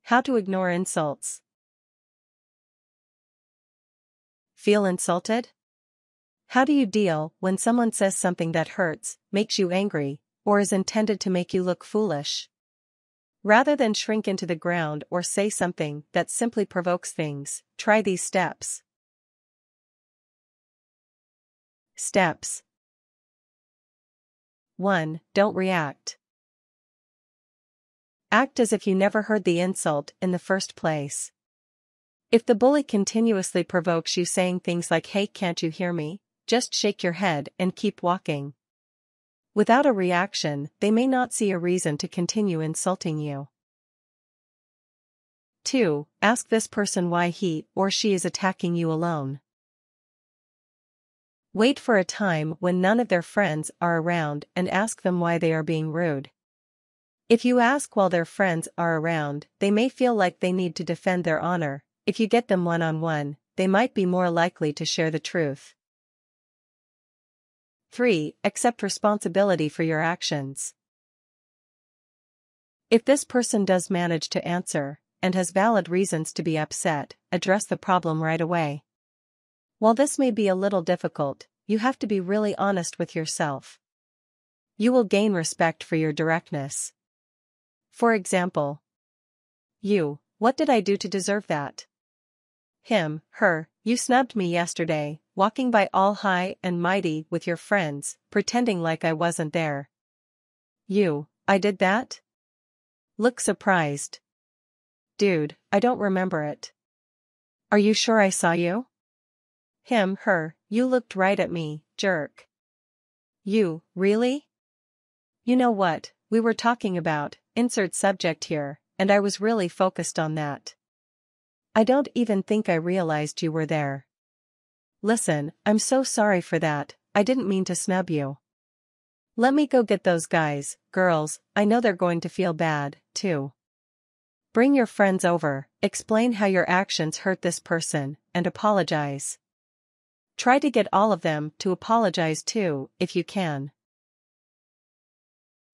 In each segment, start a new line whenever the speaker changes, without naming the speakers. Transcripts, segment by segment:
How to ignore insults. Feel insulted? How do you deal when someone says something that hurts, makes you angry, or is intended to make you look foolish? Rather than shrink into the ground or say something that simply provokes things, try these steps. Steps. 1. Don't react. Act as if you never heard the insult in the first place. If the bully continuously provokes you saying things like, "Hey, can't you hear me?" just shake your head and keep walking. Without a reaction, they may not see a reason to continue insulting you. 2. Ask this person why he or she is attacking you alone. Wait for a time when none of their friends are around and ask them why they are being rude. If you ask while their friends are around, they may feel like they need to defend their honor. If you get them one-on-one, they might be more likely to share the truth. 3. Accept responsibility for your actions. If this person does manage to answer, and has valid reasons to be upset, address the problem right away. While this may be a little difficult, you have to be really honest with yourself. You will gain respect for your directness. For example, you, "What did I do to deserve that?" Him, her, "You snubbed me yesterday, walking by all high and mighty with your friends, pretending like I wasn't there." You, "I did that?" Look surprised. "Dude, I don't remember it." "Are you sure I saw you?" Him, her, "You looked right at me, jerk." You, "Really?" "You know what we were talking about, insert subject here, and I was really focused on that. I don't even think I realized you were there. Listen, I'm so sorry for that, I didn't mean to snub you. Let me go get those guys, girls, I know they're going to feel bad, too." Bring your friends over, explain how your actions hurt this person, and apologize. Try to get all of them to apologize too, if you can.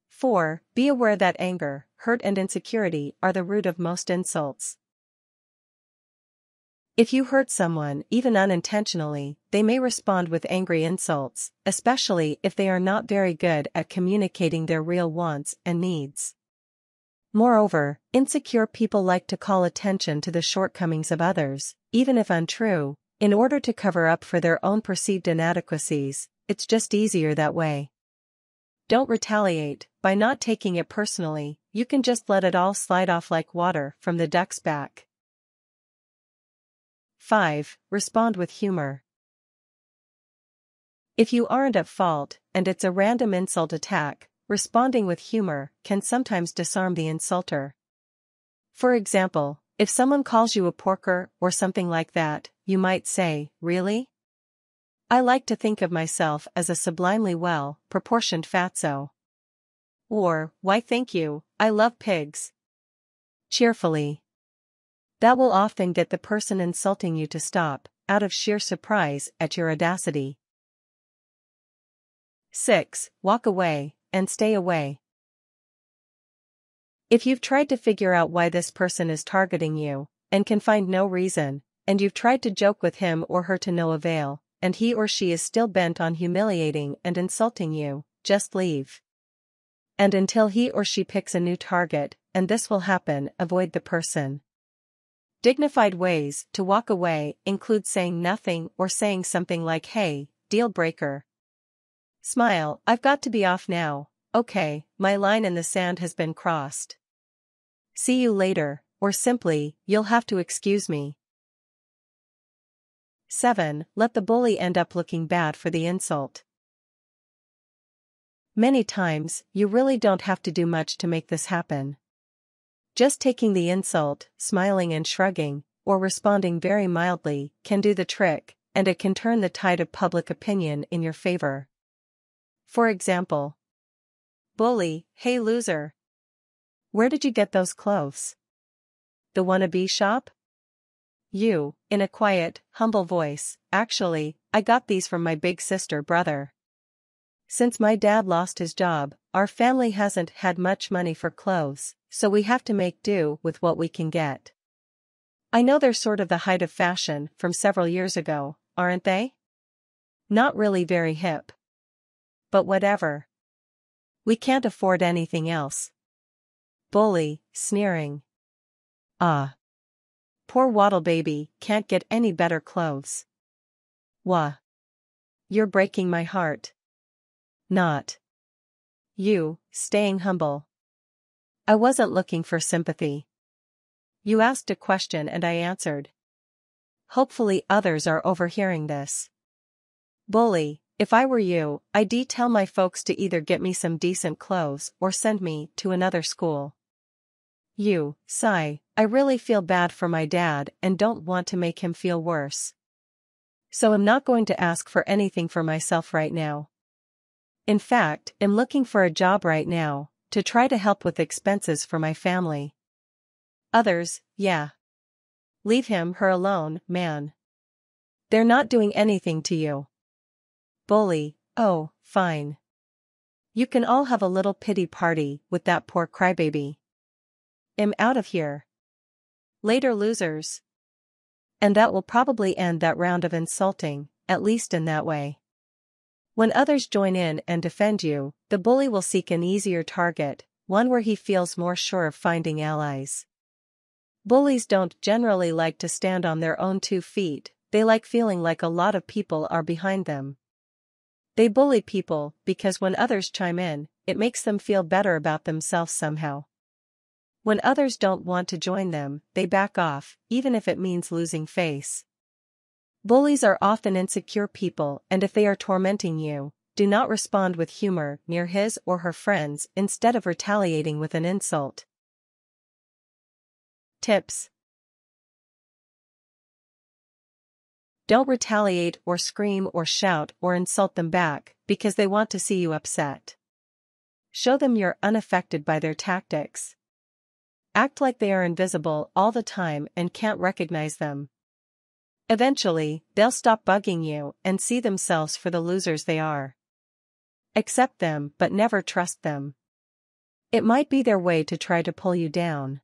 4. Be aware that anger, hurt and insecurity are the root of most insults. If you hurt someone, even unintentionally, they may respond with angry insults, especially if they are not very good at communicating their real wants and needs. Moreover, insecure people like to call attention to the shortcomings of others, even if untrue, in order to cover up for their own perceived inadequacies. It's just easier that way. Don't retaliate. By not taking it personally, you can just let it all slide off like water from the duck's back. 5. Respond with humor. If you aren't at fault, and it's a random insult attack, responding with humor can sometimes disarm the insulter. For example, if someone calls you a porker or something like that, you might say, "Really? I like to think of myself as a sublimely well-proportioned fatso." Or, "Why thank you, I love pigs." Cheerfully. That will often get the person insulting you to stop, out of sheer surprise at your audacity. 6. Walk away, and stay away. If you've tried to figure out why this person is targeting you, and can find no reason, and you've tried to joke with him or her to no avail, and he or she is still bent on humiliating and insulting you, just leave. And until he or she picks a new target, and this will happen, avoid the person. Dignified ways to walk away include saying nothing or saying something like, "Hey, deal breaker." Smile, "I've got to be off now, okay, my line in the sand has been crossed. See you later," or simply, "You'll have to excuse me." 7. Let the bully end up looking bad for the insult. Many times, you really don't have to do much to make this happen. Just taking the insult, smiling and shrugging, or responding very mildly, can do the trick, and it can turn the tide of public opinion in your favor. For example, bully, "Hey loser. Where did you get those clothes? The wannabe shop?" You, in a quiet, humble voice, "Actually, I got these from my big sister brother. Since my dad lost his job, our family hasn't had much money for clothes, so we have to make do with what we can get. I know they're sort of the height of fashion from several years ago, aren't they? Not really very hip. But whatever. We can't afford anything else. Bully, sneering. Ah. Poor Waddle baby can't get any better clothes. Wah. You're breaking my heart. Not. You, staying humble. I wasn't looking for sympathy. You asked a question and I answered. Hopefully others are overhearing this. Bully, if I were you, I'd tell my folks to either get me some decent clothes or send me to another school. You, sigh, I really feel bad for my dad and don't want to make him feel worse. So I'm not going to ask for anything for myself right now. In fact, I'm looking for a job right now, to try to help with expenses for my family. Others, yeah. Leave him, her alone, man. They're not doing anything to you. Bully, oh, fine. You can all have a little pity party with that poor crybaby. I'm out of here. Later, losers. And that will probably end that round of insulting, at least in that way. When others join in and defend you, the bully will seek an easier target, one where he feels more sure of finding allies. Bullies don't generally like to stand on their own 2 feet, they like feeling like a lot of people are behind them. They bully people because when others chime in, it makes them feel better about themselves somehow. When others don't want to join them, they back off, even if it means losing face. Bullies are often insecure people, and if they are tormenting you, do not respond with humor near his or her friends instead of retaliating with an insult. Tips. Don't retaliate or scream or shout or insult them back because they want to see you upset. Show them you're unaffected by their tactics. Act like they are invisible all the time and can't recognize them. Eventually, they'll stop bugging you and see themselves for the losers they are. Accept them but never trust them. It might be their way to try to pull you down.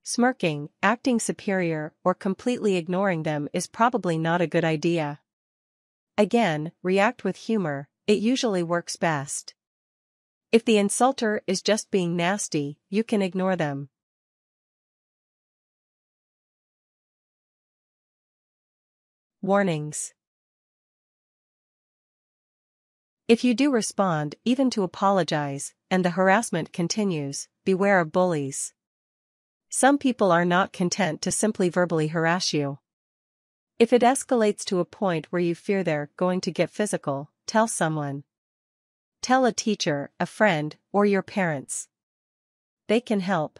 Smirking, acting superior, or completely ignoring them is probably not a good idea. Again, react with humor, it usually works best. If the insulter is just being nasty, you can ignore them. Warnings. If you do respond, even to apologize, and the harassment continues, beware of bullies. Some people are not content to simply verbally harass you. If it escalates to a point where you fear they're going to get physical, tell someone. Tell a teacher, a friend, or your parents. They can help.